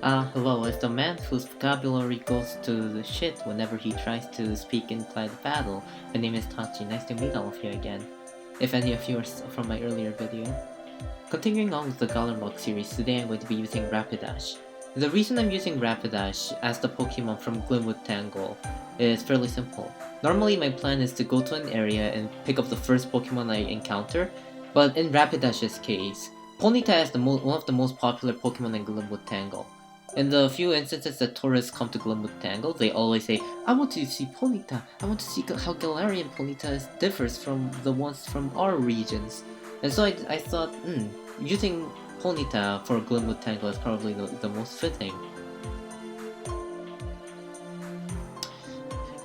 Hello, as the man whose vocabulary goes to the shit whenever he tries to speak inside battle. My name is Tachi, nice to meet all of you again. If any of you are from my earlier video. Continuing on with the Galarlocke series, today I'm going to be using Rapidash. The reason I'm using Rapidash as the Pokemon from Glimwood Tangle is fairly simple. Normally my plan is to go to an area and pick up the first Pokemon I encounter, but in Rapidash's case, Ponyta is one of the most popular Pokemon in Glimwood Tangle. In the few instances that tourists come to Glimwood Tangle, they always say, I want to see Ponyta, I want to see how Galarian Ponyta differs from the ones from our regions. And so I thought, using Ponyta for Glimwood Tangle is probably the most fitting.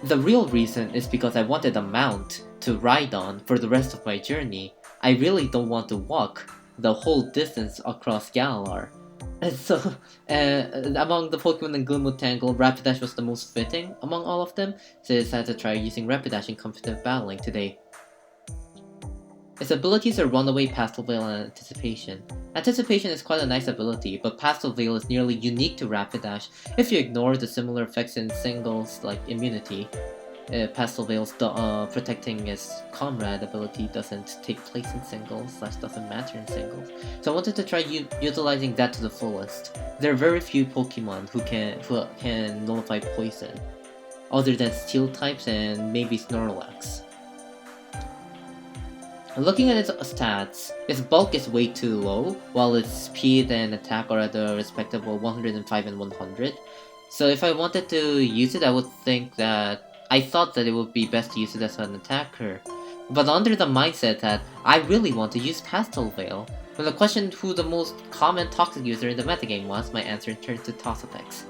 The real reason is because I wanted a mount to ride on for the rest of my journey. I really don't want to walk the whole distance across Galar. And so, among the Pokemon in Glimwood Tangle, Rapidash was the most fitting among all of them, so I decided to try using Rapidash in competitive battling today. Its abilities are Runaway, Pastel Veil, and Anticipation. Anticipation is quite a nice ability, but Pastel Veil is nearly unique to Rapidash if you ignore the similar effects in singles like Immunity. Pastel Veil's protecting his comrade ability doesn't take place in singles, doesn't matter in singles. So I wanted to try utilizing that to the fullest. There are very few Pokemon who can nullify poison, other than Steel types and maybe Snorlax. Looking at its stats, its bulk is way too low, while its speed and attack are at the respectable 105 and 100. So if I wanted to use it, I thought that it would be best to use it as an attacker. But under the mindset that I really want to use Pastel Veil, when the question who the most common toxic user in the metagame was, my answer turned to Toxapex.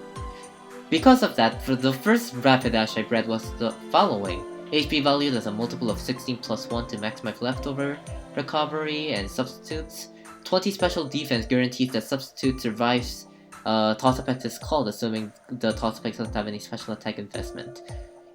Because of that, for the first Rapidash I bred was the following. HP valued as a multiple of 16 plus 1 to maximize leftover, recovery, and substitutes. 20 special defense guarantees that substitute survives Toxapex's call, assuming the Toxapex doesn't have any special attack investment.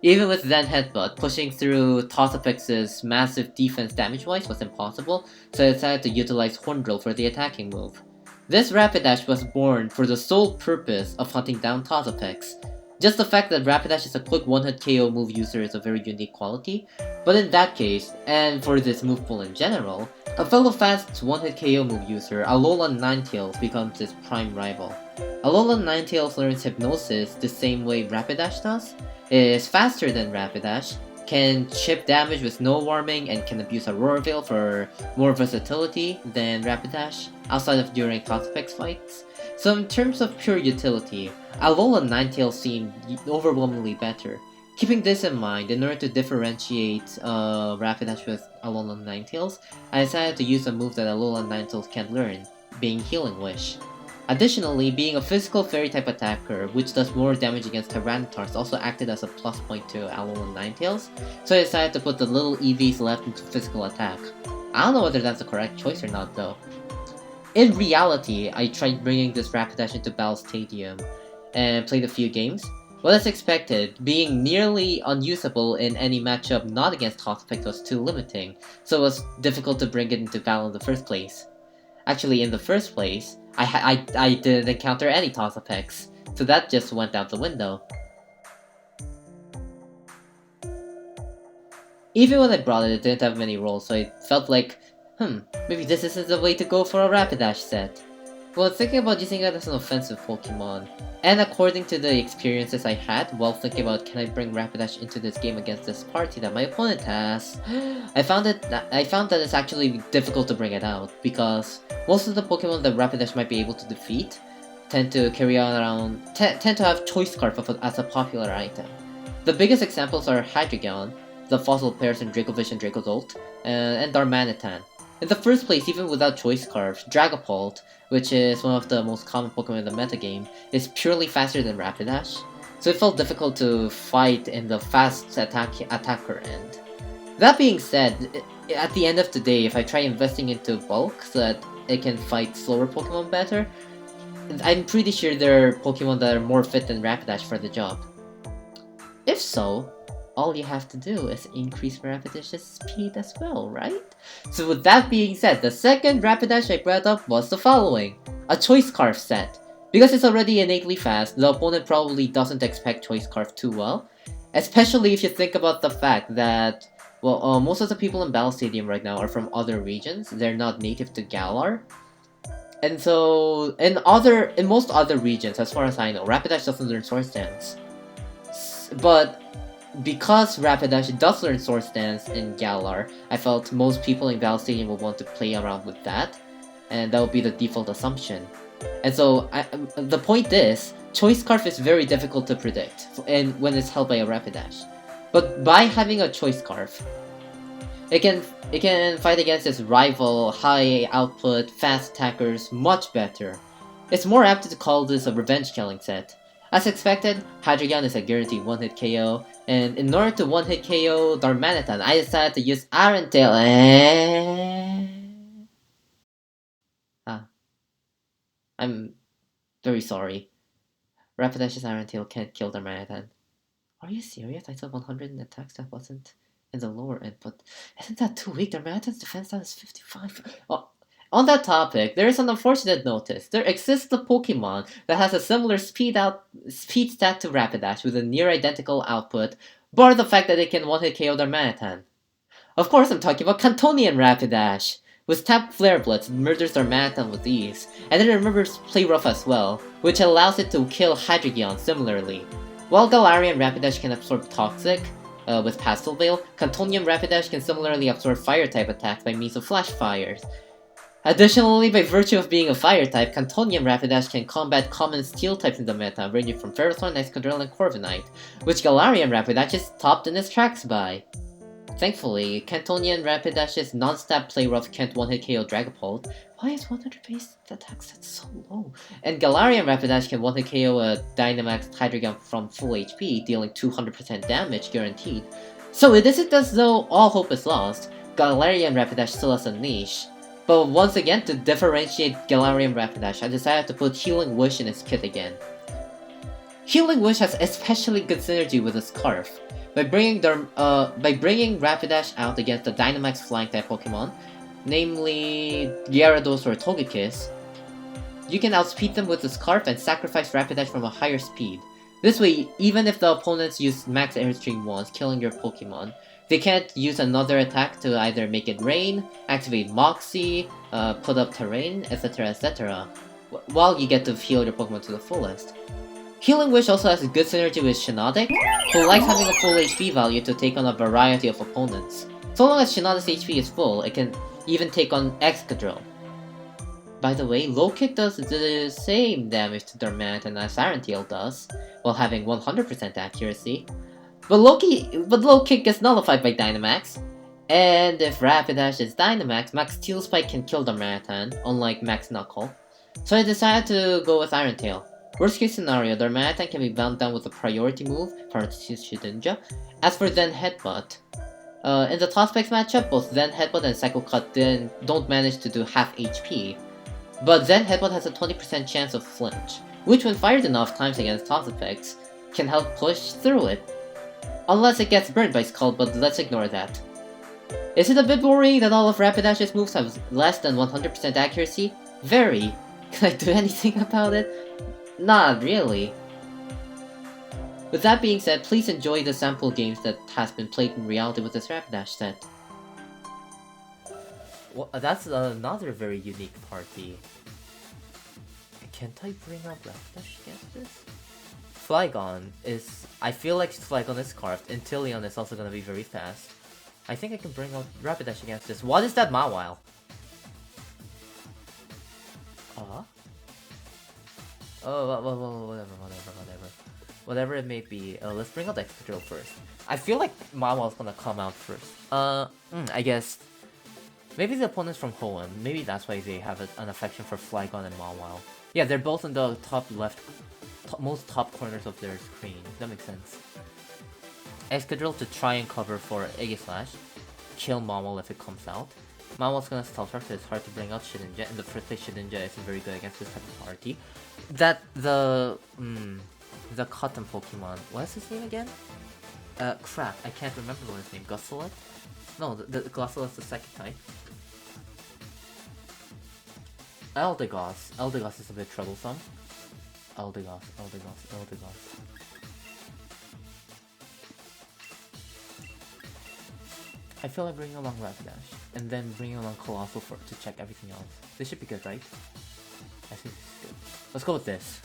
Even with Zen Headbutt, pushing through Toxapex's massive defense damage-wise was impossible, so I decided to utilize Horn Drill for the attacking move. This Rapidash was born for the sole purpose of hunting down Toxapex. Just the fact that Rapidash is a quick one-hit KO move user is a very unique quality, but in that case, and for this move pool in general, a fellow fast one-hit KO move user, Alolan Ninetales, becomes his prime rival. Alolan Ninetales learns Hypnosis the same way Rapidash does, is faster than Rapidash, can chip damage with no warming, and can abuse Aurora Veil for more versatility than Rapidash, outside of during Toxapex fights. So in terms of pure utility, Alolan Ninetales seemed overwhelmingly better. Keeping this in mind, in order to differentiate Rapidash with Alolan Ninetales, I decided to use a move that Alolan Ninetales can learn, being Healing Wish. Additionally, being a physical fairy-type attacker, which does more damage against Tyranitar's, also acted as a plus point to Alolan Ninetales, so I decided to put the little EVs left into physical attack. I don't know whether that's the correct choice or not though. In reality, I tried bringing this Rapidash into Battle Stadium and played a few games. Well, as expected, being nearly unusable in any matchup not against Toxapex was too limiting, so it was difficult to bring it into battle in the first place. Actually, in the first place, I didn't encounter any Toxapex, so that just went out the window. Even when I brought it, it didn't have many rolls, so I felt like, maybe this isn't the way to go for a Rapidash set. Well, thinking about using it as an offensive Pokemon, and according to the experiences I had while thinking about can I bring Rapidash into this game against this party that my opponent has, I found that it's actually difficult to bring it out, because most of the Pokemon that Rapidash might be able to defeat tend to tend to have Choice Scarf as a popular item. The biggest examples are Hydreigon, the Fossil Pairs in Dracovish and Dracozolt, and Darmanitan. In the first place, even without Choice Scarf, Dragapult, which is one of the most common Pokemon in the metagame, is purely faster than Rapidash, so it felt difficult to fight in the fast attacker end. That being said, at the end of the day, if I try investing into bulk so that it can fight slower Pokemon better, I'm pretty sure there are Pokemon that are more fit than Rapidash for the job. If so, all you have to do is increase Rapidash's speed as well, right? So with that being said, the second Rapidash I brought up was the following. A Choice Scarf set. Because it's already innately fast, the opponent probably doesn't expect Choice Scarf too well. Especially if you think about the fact that, well, most of the people in Battle Stadium right now are from other regions. They're not native to Galar. And so, in most other regions, as far as I know, Rapidash doesn't learn Swords Dance. But because Rapidash does learn Swords Dance in Galar, I felt most people in Battle Stadium will want to play around with that, and that would be the default assumption. And so, the point is, Choice Scarf is very difficult to predict, and when it's held by a Rapidash. But by having a Choice Scarf, it can fight against its rival, high output, fast attackers much better. It's more apt to call this a revenge killing set. As expected, Hydreigon is a guaranteed one-hit KO, and in order to one-hit KO Darmanitan, I decided to use Iron Tail. I'm very sorry. Rapidash's Iron Tail can't kill Darmanitan. Are you serious? I saw 100 in attacks that wasn't in the lower end, but isn't that too weak? Darmanitan's defense stat is 55. Oh, on that topic, there is an unfortunate notice. There exists a Pokemon that has a similar speed stat to Rapidash with a near identical output, bar the fact that it can one-hit KO Darmanitan. Of course, I'm talking about Cantonian Rapidash. With Tap Flare Blitz, it murders Darmanitan with ease, and it remembers Play Rough as well, which allows it to kill Hydreigon similarly. While Galarian Rapidash can absorb Toxic with Pastel Veil, Cantonian Rapidash can similarly absorb Fire-type attacks by means of Flash Fires. Additionally, by virtue of being a Fire-type, Cantonian Rapidash can combat common Steel-types in the meta, ranging from Ferrothorn, Excadrill, and Corviknight, which Galarian Rapidash is topped in its tracks by. Thankfully, Cantonian Rapidash's non-stab Play Rough can't one-hit KO Dragapult. Why is 100 base attack set so low? And Galarian Rapidash can one-hit KO a Dynamax Hydreigon from full HP, dealing 200% damage guaranteed. So it isn't as though all hope is lost. Galarian Rapidash still has a niche. But once again, to differentiate Galarian Rapidash, I decided to put Healing Wish in its kit again. Healing Wish has especially good synergy with the Scarf. By bringing Rapidash out against the Dynamax Flying-type Pokemon, namely Gyarados or Togekiss, you can outspeed them with the Scarf and sacrifice Rapidash from a higher speed. This way, even if the opponents use Max Airstream once, killing your Pokemon, they can't use another attack to either make it rain, activate Moxie, put up terrain, etc, etc, while you get to heal your Pokemon to the fullest. Healing Wish also has a good synergy with Shiinotic, who likes having a full HP value to take on a variety of opponents. So long as Shiinotic's HP is full, it can even take on Excadrill. By the way, Low Kick does the same damage to Darmanitan as Iron Tail does, while having 100% accuracy. But Low Kick gets nullified by Dynamax, and if Rapidash is Dynamax, Max Steel Spike can kill Darmanitan, unlike Max Knuckle. So I decided to go with Iron Tail. Worst case scenario, Darmanitan can be bound down with a priority move, parentheses Shedinja. As for Zen Headbutt, in the top specs matchup, both Zen Headbutt and Psycho Cut don't manage to do half HP, but Zen Headbutt has a 20% chance of flinch, which when fired enough times against top effects, can help push through it. Unless it gets burned by Scald, but let's ignore that. Is it a bit worrying that all of Rapidash's moves have less than 100% accuracy? Very. Can I do anything about it? Not really. With that being said, please enjoy the sample games that has been played in reality with this Rapidash set. Well, that's another very unique party. Can't I bring up Rapidash against this? Flygon is... I feel like Flygon is carved, and Tillion is also gonna be very fast. I think I can bring out Rapidash against this. What is that Mawile? Oh, whatever it may be. Let's bring out Excadrill first. I feel like Mawile's gonna come out first. I guess maybe the opponent's from Hoenn. Maybe that's why they have an affection for Flygon and Mawile. Yeah, they're both in the top left, most top corners of their screen. That makes sense. Excadrill to try and cover for Aegislash, kill Mawile if it comes out. Mawile's gonna Stealth Rock, so it's hard to bring out Shedinja. In the first place, Shedinja isn't very good against this type of party. The cotton Pokemon, what is his name again? Crap, I can't remember what his name. Gussalet? No, the Gussalet's the second type. Eldegoss. Eldegoss is a bit troublesome. Eldegoss. I feel like bringing along Rapidash, and then bringing along Colossal to check everything else. This should be good, right? I think this is good. Let's go with this.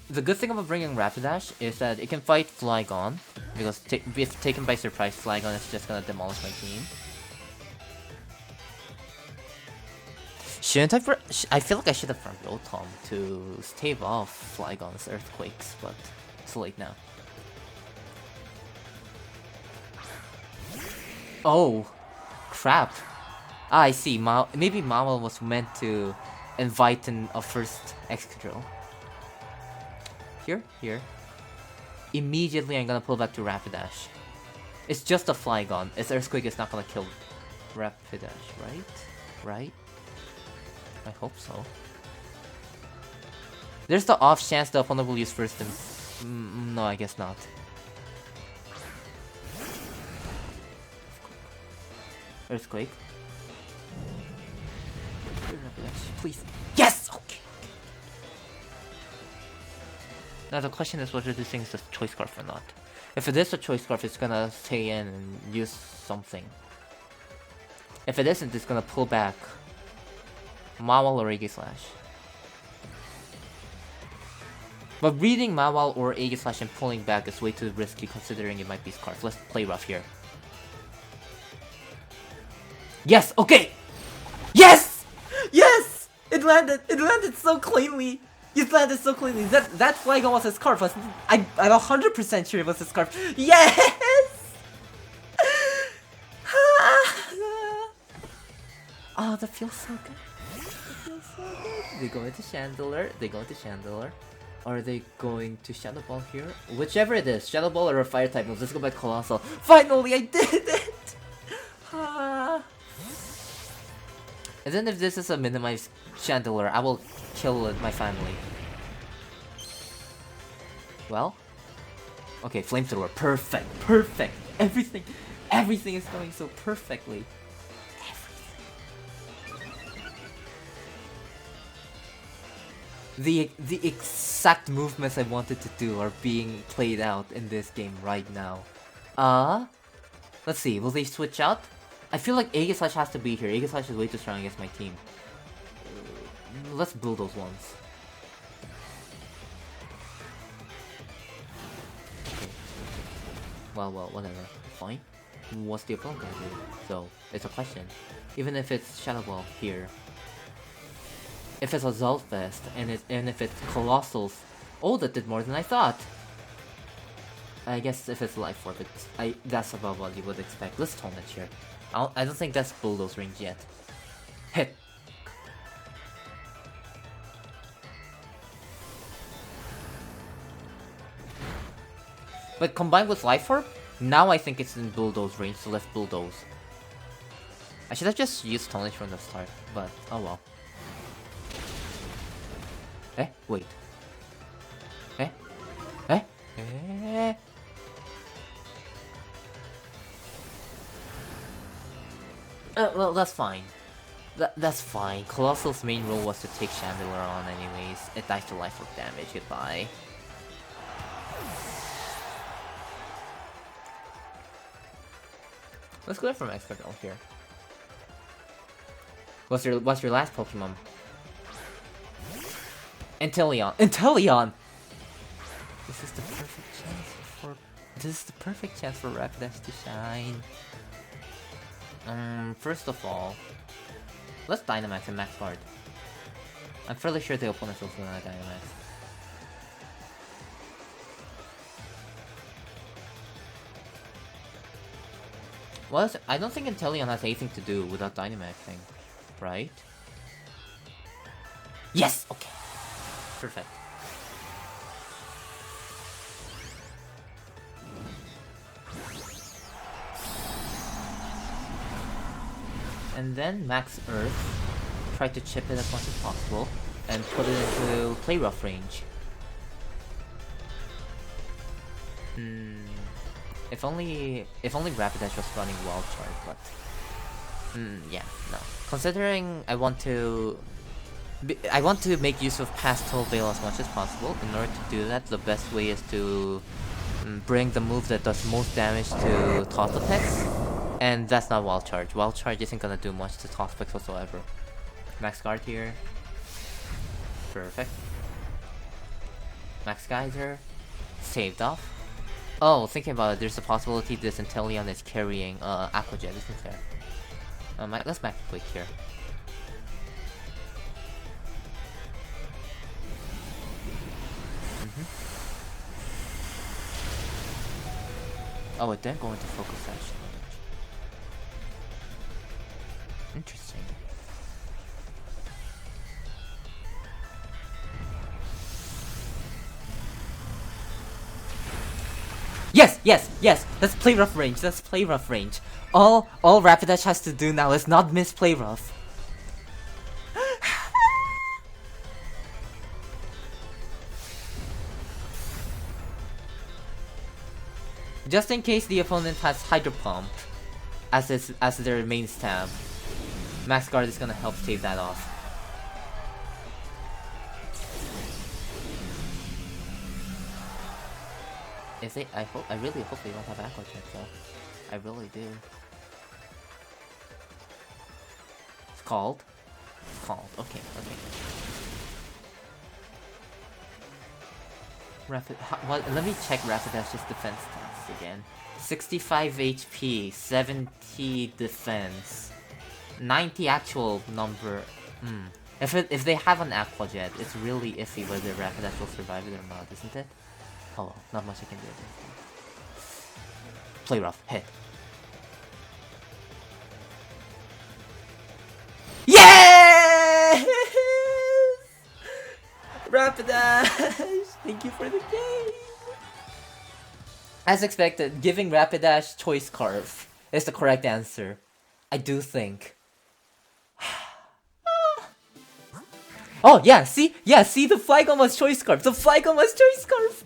The good thing about bringing Rapidash is that it can fight Flygon, because if taken by surprise, Flygon is just gonna demolish my team. Shouldn't I feel like I should have front Rotom to stave off Flygon's Earthquakes, but it's late now. Oh, crap. Ah, I see. Maybe Mama was meant to invite in a first Excadrill. Here. Immediately I'm gonna pull back to Rapidash. It's just a Flygon. Its Earthquake is not gonna kill Rapidash, right? I hope so. There's the off chance the opponent will use first and... no, I guess not. Earthquake. Please. Yes! Okay. Now the question is whether this thing is a choice scarf or not. If it is a choice scarf, it's gonna stay in and use something. If it isn't, it's gonna pull back Mawile or Aegislash. But reading Mawile or Aegislash and pulling back is way too risky considering it might be Scarf. Let's play rough here. Yes! Okay! Yes! Yes! It landed! It landed so cleanly! It landed so cleanly! That Flygon was a Scarf, wasn't it? I'm 100% sure it was a Scarf. Yes! Oh, that feels so good. They go into Chandelure. Are they going to Shadow Ball here? Whichever it is, Shadow Ball or a Fire type move. Let's go by Colossal. Finally, I did it! And then if this is a minimized Chandelure, I will kill my family. Well, okay, Flamethrower, perfect. Everything is going so perfectly. The exact movements I wanted to do are being played out in this game right now. Let's see, will they switch out? I feel like Aegislash has to be here. Aegislash is way too strong against my team. Let's bulldoze once. Okay. Well, whatever. Fine. What's the opponent gonna do? So, it's a question. Even if it's Shadow Ball here. If it's a Zolfest, and if it's Colossals, oh, that did more than I thought. I guess if it's Life Orb, that's about what you would expect. Let's tone it here. I don't think that's Bulldoze range yet. Hit. But combined with Life Orb, now I think it's in Bulldoze range, so let's Bulldoze. I should have just used Tonic from the start, but oh well. Wait. Well, that's fine. That's fine. Colossal's main role was to take Chandelure on anyways. It dies to life of damage. Goodbye. Let's go from Excadrill here. What's your last Pokemon? Inteleon. This is the perfect chance for Rapidash to shine. First of all, let's Dynamax and Max Guard. I'm fairly sure the opponent's also gonna Dynamax. Well, I don't think Inteleon has anything to do without Dynamaxing, right? Yes! Okay. Perfect. And then Max Earth, try to chip it as much as possible, and put it into Play Rough range. If only Rapidash was running Wild Charge, but... yeah, no. Considering I want to I want to make use of Pastel Veil as much as possible. In order to do that, the best way is to bring the move that does most damage to toss attacks. And that's not Wild Charge. Wild Charge isn't gonna do much to toss attacks whatsoever. Max Guard here. Perfect. Max Geyser. Saved off. Oh, thinking about it, there's a possibility this Inteleon is carrying Aqua Jet, isn't there? Let's Max Quick here. Oh, it didn't go into Focus Sash. Interesting. Yes, yes, yes! Let's play rough range, let's play rough range. All Rapidash has to do now is not miss play rough. Just in case the opponent has Hydro Pump as their main stab, Max Guard is gonna help save that off. I really hope they don't have Aqua Jet though. I really do. It's called? It's called. Okay, okay. Let me check Rapidash's defense stats again. 65 HP, 70 defense, 90 actual number. If they have an Aqua Jet, it's really iffy whether Rapidash will survive it or not, isn't it? Oh well, not much I can do. Play rough, hit. Yeah! Rapidash! Thank you for the game! As expected, giving Rapidash Choice Scarf is the correct answer. I do think. Oh, yeah, see? Yeah, see the Flygonma's Choice Scarf! The Flygonma's Choice Scarf!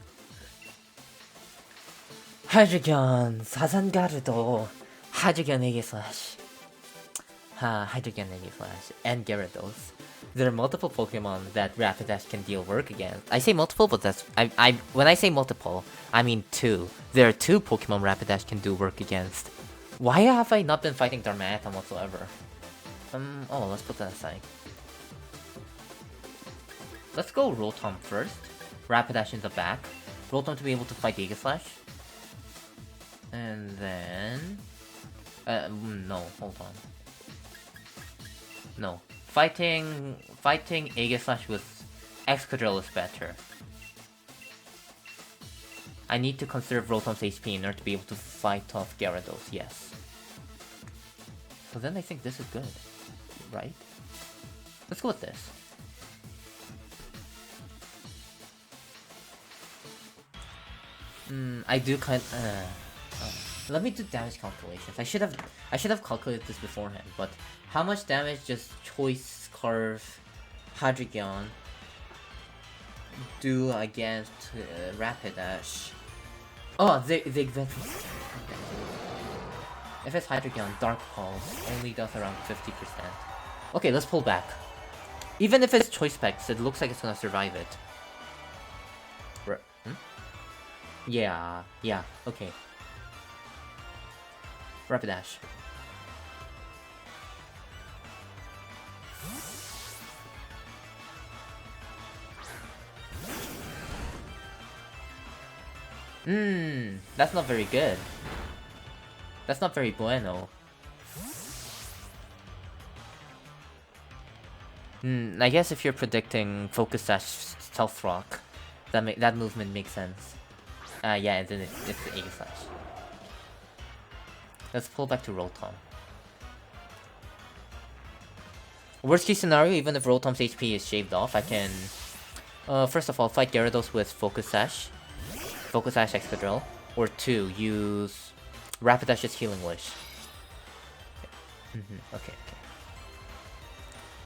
Hydreigon, Sazangarudo, Hydreigon Egg Slash. Hydreigon Egg Slash, and Gyarados. There are multiple Pokemon that Rapidash can deal work against. I say multiple, but that's when I say multiple, I mean two. There are two Pokemon Rapidash can do work against. Why have I not been fighting Darmanitan whatsoever? Oh, let's put that aside. Let's go Rotom first. Rapidash in the back. Rotom to be able to fight Giga Slash. And then... no, hold on. No. Fighting Aegislash with Excadrill is better. I need to conserve Rotom's HP in order to be able to fight off Gyarados, yes. So then I think this is good, right? Let's go with this. I do let me do damage calculations. I should have calculated this beforehand, but how much damage does Choice Scarf Hydreigon do against Rapidash? Oh, they okay. If it's Hydreigon, Dark Pulse only does around 50%. Okay, let's pull back. Even if it's Choice Specs, it looks like it's gonna survive it. Yeah, okay. Rapidash. That's not very good. That's not very bueno. I guess if you're predicting Focus Sash Stealth Rock, that movement makes sense. Yeah, then it's the Aegislash. Let's pull back to Rotom. Worst case scenario, even if Rotom's HP is shaved off, I can first of all fight Gyarados with Focus Sash Excadrill, or 2, use Rapidash's Healing Wish. Okay.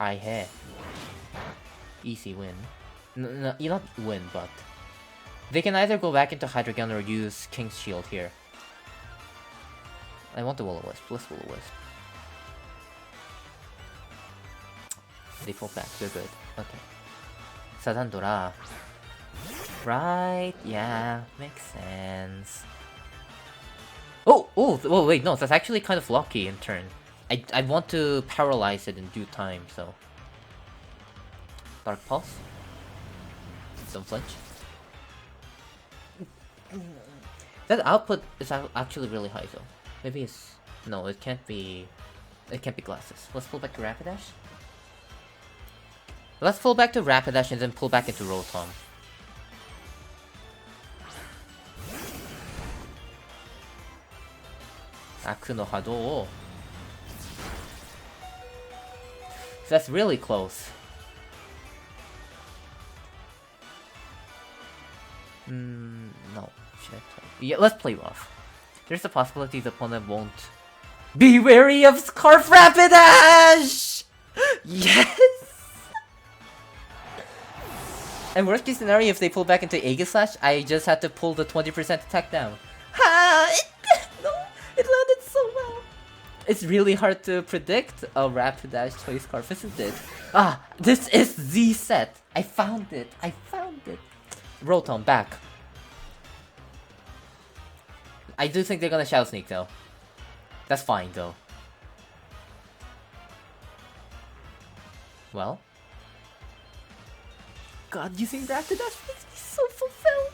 I had easy win. No, you not win, but they can either go back into Hydreigon or use King's Shield here. I want the Will-O-Wisp. Let's Will-O-Wisp. They pull back. They're good. Okay. Sadandora. Right, yeah, makes sense. Oh, wait, no, that's actually kind of lucky in turn. I want to paralyze it in due time, so. Dark Pulse. Don't flinch. That output is actually really high though. Maybe it's... No, it can't be... It can't be glasses. Let's pull back to Rapidash. Let's pull back to Rapidash and then pull back into Rotom. Akuno Hado. That's really close. No. Should I play? Yeah, let's play rough. There's a possibility the opponent won't... Be wary of Scarf Rapidash! Yes! And worst case scenario, if they pull back into Aegislash, I just had to pull the 20% attack down. Ha! No! It landed so well! It's really hard to predict a Rapidash Toy Scarf, isn't it? Ah! This is the set! I found it! I found it! Rotom, back. I do think they're gonna Shadow Sneak though. That's fine though. Well. God, using Rapidash makes me so fulfilled!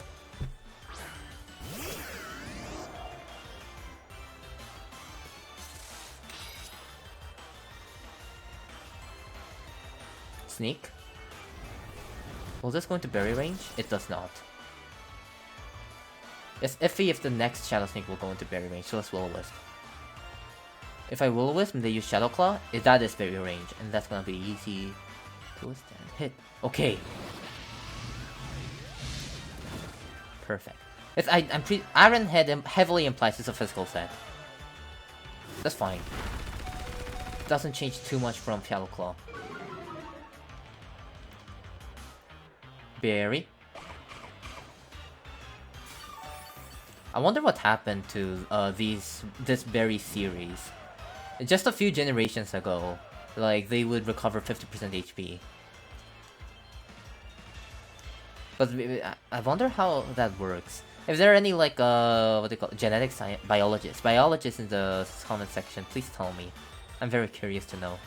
Sneak? Will this go into berry range? It does not. It's iffy if the next Shadow Sneak will go into berry range, so let's Will-O-Wisp. If I Will-O-Wisp and they use Shadow Claw, that is berry range, and that's gonna be easy to withstand. Hit. Okay. Perfect. Iron Head heavily implies it's a physical set. That's fine. Doesn't change too much from Shadow Claw. Berry. I wonder what happened to this berry series. Just a few generations ago, like they would recover 50% HP. But I wonder how that works. If there are any like what they call genetic biologists in the comment section, please tell me. I'm very curious to know.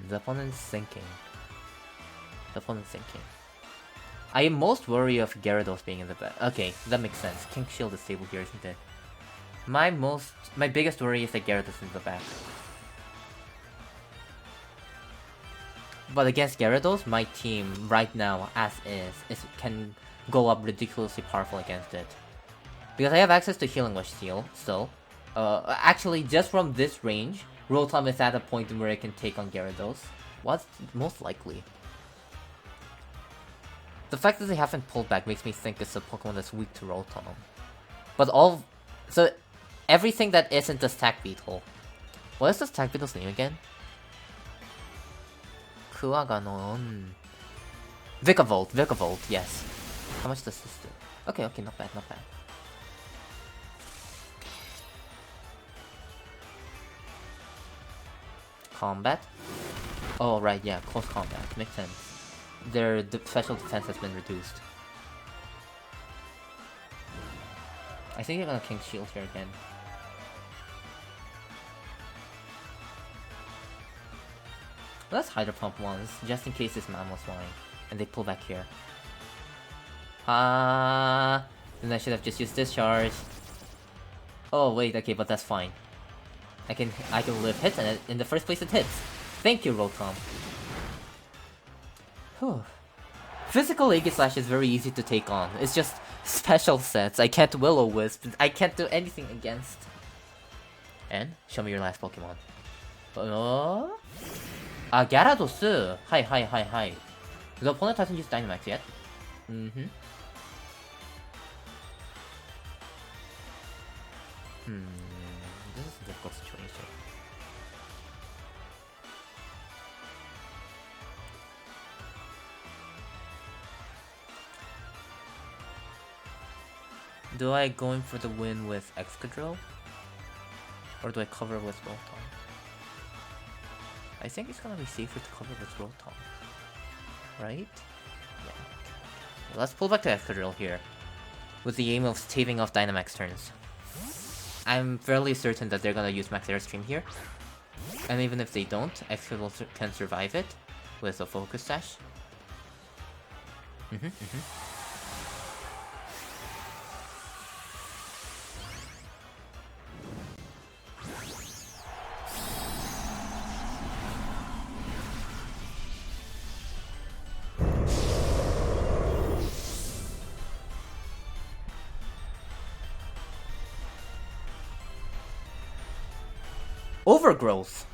The opponent is thinking. I am most worried of Gyarados being in the back. Okay, that makes sense. King Shield is stable here, isn't it? My biggest worry is that Gyarados is in the back. But against Gyarados, my team right now, as is can go up ridiculously powerful against it. Because I have access to Healing Wish still. Actually, just from this range, Rotom is at a point where it can take on Gyarados. What's most likely? The fact that they haven't pulled back makes me think it's a Pokemon that's weak to Rotom. But so everything that isn't the Stack Beetle. What is the Stack Beetle's name again? Kuaganon. Vikavolt, yes. How much does this do? Okay, not bad. Combat? Oh, right, yeah, close combat. Makes sense. Their special defense has been reduced. I think they're gonna King Shield here again. Let's Hydro Pump once, just in case this Mammoth's flying. And they pull back here. Then I should have just used Discharge. Oh wait, okay, but that's fine. I can live hits, and in the first place it hits. Thank you, Rotom. Whew. Physical Aegislash is very easy to take on. It's just special sets. I can't Will-O-Wisp. I can't do anything against. And show me your last Pokemon. Gyarados. Hi. The opponent hasn't used Dynamax yet. This is a difficult situation. Do I go in for the win with Excadrill? Or do I cover with Rotom? I think it's gonna be safer to cover with Rotom. Right? Yeah. Let's pull back to Excadrill here, with the aim of staving off Dynamax turns. I'm fairly certain that they're gonna use Max Airstream here. And even if they don't, Excadrill can survive it with a Focus Sash. Overgrowth!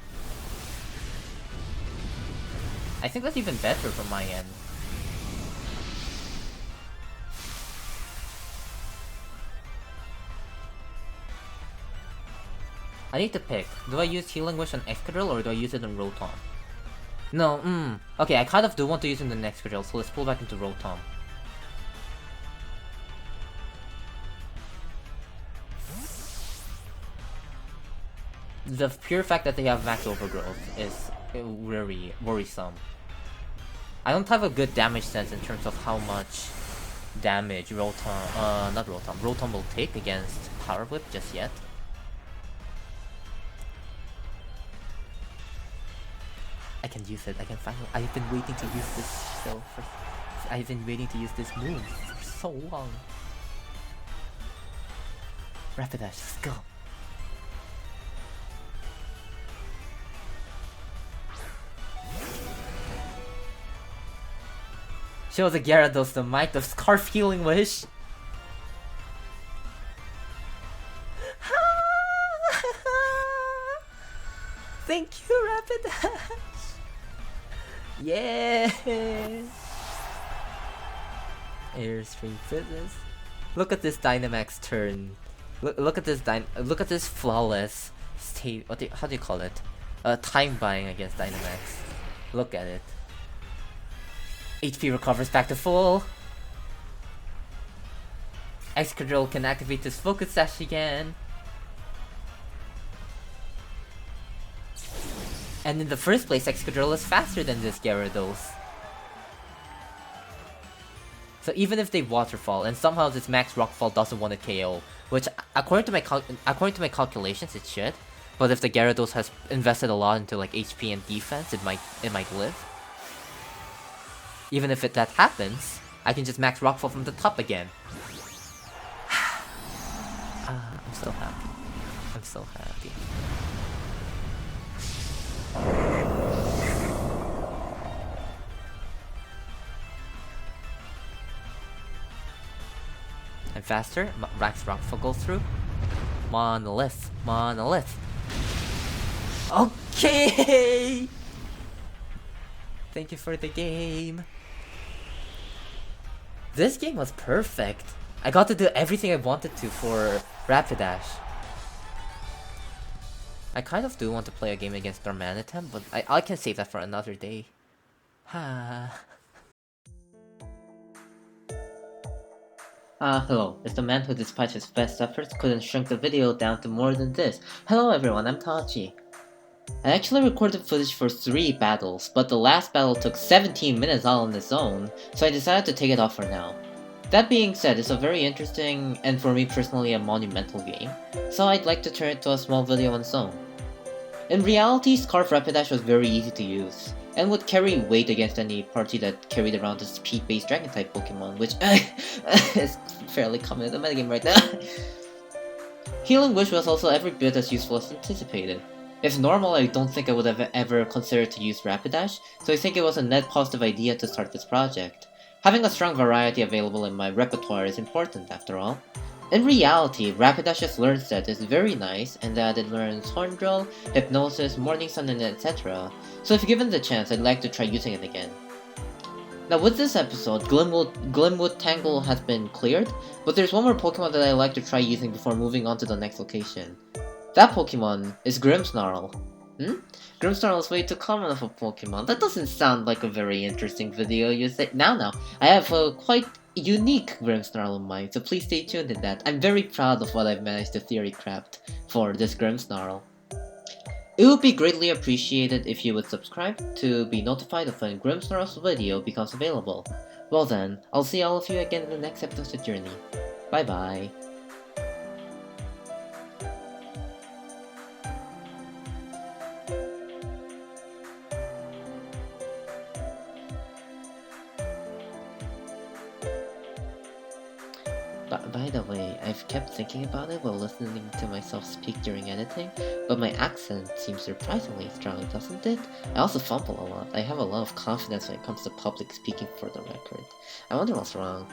I think that's even better from my end. I need to pick. Do I use Healing Wish on Excadrill or do I use it on Rotom? No, okay, I kind of do want to use it on Excadrill, so let's pull back into Rotom. The pure fact that they have max overgrowth is very worrisome. I don't have a good damage sense in terms of how much damage Rotom will take against Power Whip just yet. I can use it, I can finally— I've been waiting to use this I've been waiting to use this move for so long. Rapidash, let's go. Show the Gyarados the might of Scarf Healing Wish. Thank you, Rapidash. Yeah. Airstream Fitness. Look at this Dynamax turn. Look at this flawless state. How do you call it? Time buying against Dynamax. Look at it. HP recovers back to full. Excadrill can activate his Focus Sash again. And in the first place, Excadrill is faster than this Gyarados. So even if they Waterfall, and somehow this Max Rockfall doesn't want to KO, which according to my calculations it should, but if the Gyarados has invested a lot into like HP and defense, it might live. Even if that happens, I can just Max Rockfall from the top again. I'm so happy. I'm so happy. I'm faster. Max Rockfall goes through. Monolith. Monolith. Okay! Thank you for the game. This game was perfect. I got to do everything I wanted to for Rapidash. I kind of do want to play a game against Darmanitan, but I can save that for another day. Hello, it's the man who despite his best efforts couldn't shrink the video down to more than this. Hello everyone, I'm Tachi. I actually recorded footage for 3 battles, but the last battle took 17 minutes all on its own, so I decided to take it off for now. That being said, it's a very interesting, and for me personally a monumental game, so I'd like to turn it to a small video on its own. In reality, Scarf Rapidash was very easy to use, and would carry weight against any party that carried around a speed-based Dragon-type Pokemon, which is fairly common in the metagame right now. Healing Wish was also every bit as useful as anticipated. If normal, I don't think I would have ever considered to use Rapidash, so I think it was a net positive idea to start this project. Having a strong variety available in my repertoire is important, after all. In reality, Rapidash's learn set is very nice, and that it learns Horn Drill, Hypnosis, Morning Sun, and etc. So if given the chance, I'd like to try using it again. Now with this episode, Glimwood Tangle has been cleared, but there's one more Pokemon that I'd like to try using before moving on to the next location. That Pokemon is Grimmsnarl. Grimmsnarl is way too common of a Pokemon. That doesn't sound like a very interesting video, you say? Now, I have a quite unique Grimmsnarl of mine, so please stay tuned in that. I'm very proud of what I've managed to theory craft for this Grimmsnarl. It would be greatly appreciated if you would subscribe to be notified of when Grimmsnarl's video becomes available. Well then, I'll see all of you again in the next episode of the journey. Bye bye. By the way, I've kept thinking about it while listening to myself speak during editing, but my accent seems surprisingly strong, doesn't it? I also fumble a lot. I have a lot of confidence when it comes to public speaking, for the record. I wonder what's wrong.